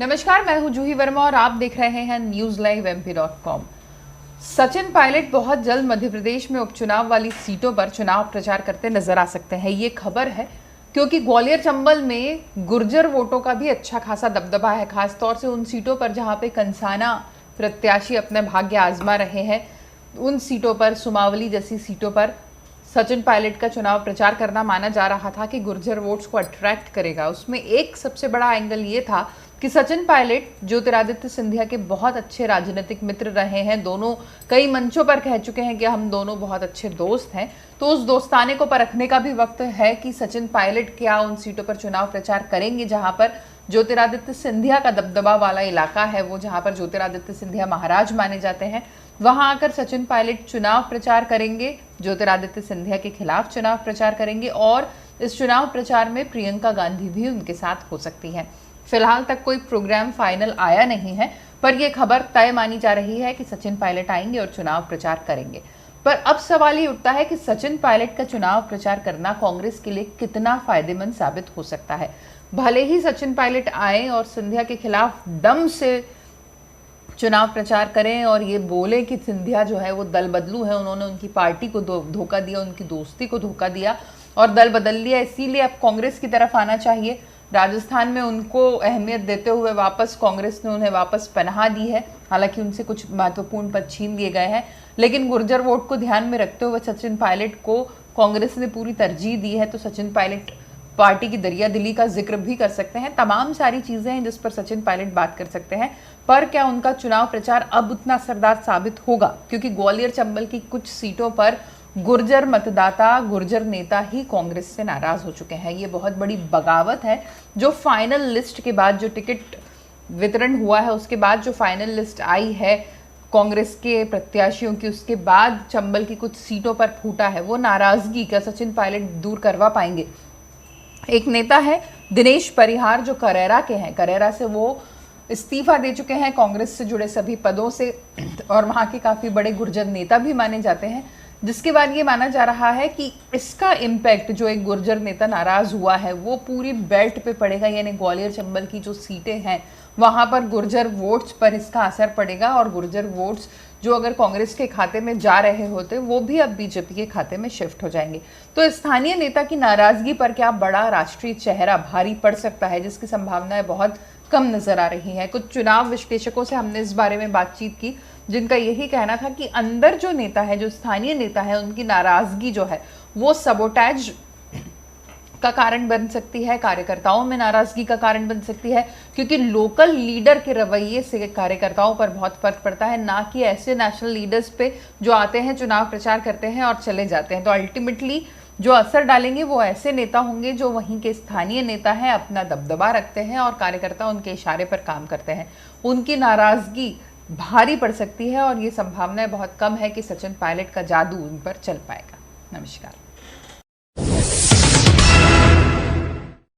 नमस्कार, मैं हूं जूही वर्मा और आप देख रहे हैं news live MP.com। Sachin Pilot बहुत जल्द मध्य प्रदेश में उपचुनाव वाली सीटों पर चुनाव प्रचार करते नजर आ सकते हैं। ये खबर है क्योंकि ग्वालियर चंबल में गुर्जर वोटों का भी अच्छा खासा दबदबा है, खासतौर से उन सीटों पर जहां पे कंसाना प्रत्याशी अपने भाग्य आजमा रहे हैं। उन सीटों पर, सुमावली जैसी सीटों पर सचिन पायलट का चुनाव प्रचार करना माना जा रहा था कि गुर्जर वोट्स को अट्रैक्ट करेगा। उसमें एक सबसे बड़ा एंगल ये था कि सचिन पायलट ज्योतिरादित्य सिंधिया के बहुत अच्छे राजनीतिक मित्र रहे हैं। दोनों कई मंचों पर कह चुके हैं कि हम दोनों बहुत अच्छे दोस्त हैं। तो उस दोस्ताने को परखने का भी वक्त है कि सचिन पायलट क्या उन सीटों पर चुनाव प्रचार करेंगे जहां पर ज्योतिरादित्य सिंधिया का दबदबा वाला इलाका है, वो जहां पर ज्योतिरादित्य सिंधिया महाराज माने जाते हैं। वहां आकर सचिन पायलट चुनाव प्रचार करेंगे, ज्योतिरादित्य सिंधिया के खिलाफ चुनाव प्रचार करेंगे और इस चुनाव प्रचार में प्रियंका गांधी भी उनके साथ हो सकती हैं। फिलहाल तक कोई प्रोग्राम फाइनल आया नहीं है, पर यह खबर तय मानी जा रही है कि सचिन पायलट आएंगे और चुनाव प्रचार करेंगे। पर अब सवाल ये उठता है कि सचिन पायलट का चुनाव प्रचार करना कांग्रेस के लिए कितना फायदेमंद साबित हो सकता है। भले ही सचिन पायलट आए और सिंधिया के खिलाफ दम से चुनाव प्रचार करें और ये बोले कि सिंधिया जो है वो दल बदलू है, उन्होंने उनकी पार्टी को धोखा दिया, उनकी दोस्ती को धोखा दिया और दल बदल लिया, इसीलिए अब कांग्रेस की तरफ आना चाहिए। राजस्थान में उनको अहमियत देते हुए वापस कांग्रेस ने उन्हें वापस पनाह दी है। हालांकि उनसे कुछ महत्वपूर्ण पद छीन लिए गए हैं, लेकिन गुर्जर वोट को ध्यान में रखते हुए सचिन पायलट को कांग्रेस ने पूरी तरजीह दी है। तो सचिन पायलट पार्टी की दरिया दिली का जिक्र भी कर सकते हैं। तमाम सारी चीजें हैं जिस पर सचिन पायलट बात कर सकते हैं, पर क्या उनका चुनाव प्रचार अब उतना असरदार साबित होगा? क्योंकि ग्वालियर चंबल की कुछ सीटों पर गुर्जर मतदाता, गुर्जर नेता ही कांग्रेस से नाराज हो चुके हैं। ये बहुत बड़ी बगावत है जो फाइनल लिस्ट के बाद, जो टिकट वितरण हुआ है उसके बाद जो फाइनल लिस्ट आई है कांग्रेस के प्रत्याशियों की, उसके बाद चंबल की कुछ सीटों पर फूटा है। वो नाराजगी क्या सचिन पायलट दूर करवा पाएंगे? एक नेता है दिनेश परिहार जो करेरा के हैं, करेरा से वो इस्तीफा दे चुके हैं कांग्रेस से जुड़े सभी पदों से और वहाँ के काफ़ी बड़े गुर्जर नेता भी माने जाते हैं, जिसके बाद ये माना जा रहा है कि इसका इम्पैक्ट, जो एक गुर्जर नेता नाराज हुआ है वो पूरी बेल्ट पे पड़ेगा। यानी ग्वालियर चंबल की जो सीटें हैं वहाँ पर गुर्जर वोट्स पर इसका असर पड़ेगा और गुर्जर वोट्स जो अगर कांग्रेस के खाते में जा रहे होते वो भी अब बीजेपी के खाते में शिफ्ट हो जाएंगे। तो स्थानीय नेता की नाराजगी पर क्या बड़ा राष्ट्रीय चेहरा भारी पड़ सकता है, जिसकी संभावनाएं बहुत कम नजर आ रही है। कुछ चुनाव विश्लेषकों से हमने इस बारे में बातचीत की, जिनका यही कहना था कि अंदर जो नेता है, जो स्थानीय नेता है, उनकी नाराजगी जो है वो सबोटैज का कारण बन सकती है, कार्यकर्ताओं में नाराजगी का कारण बन सकती है, क्योंकि लोकल लीडर के रवैये से कार्यकर्ताओं पर बहुत फर्क पड़ता है, ना कि ऐसे नेशनल लीडर्स पे जो आते हैं, चुनाव प्रचार करते हैं और चले जाते हैं। तो अल्टीमेटली जो असर डालेंगे वो ऐसे नेता होंगे जो वहीं के स्थानीय नेता हैं, अपना दबदबा रखते हैं और कार्यकर्ता उनके इशारे पर काम करते हैं। उनकी नाराजगी भारी पड़ सकती है और ये संभावनाएं बहुत कम है कि सचिन पायलट का जादू उन पर चल पाएगा। नमस्कार।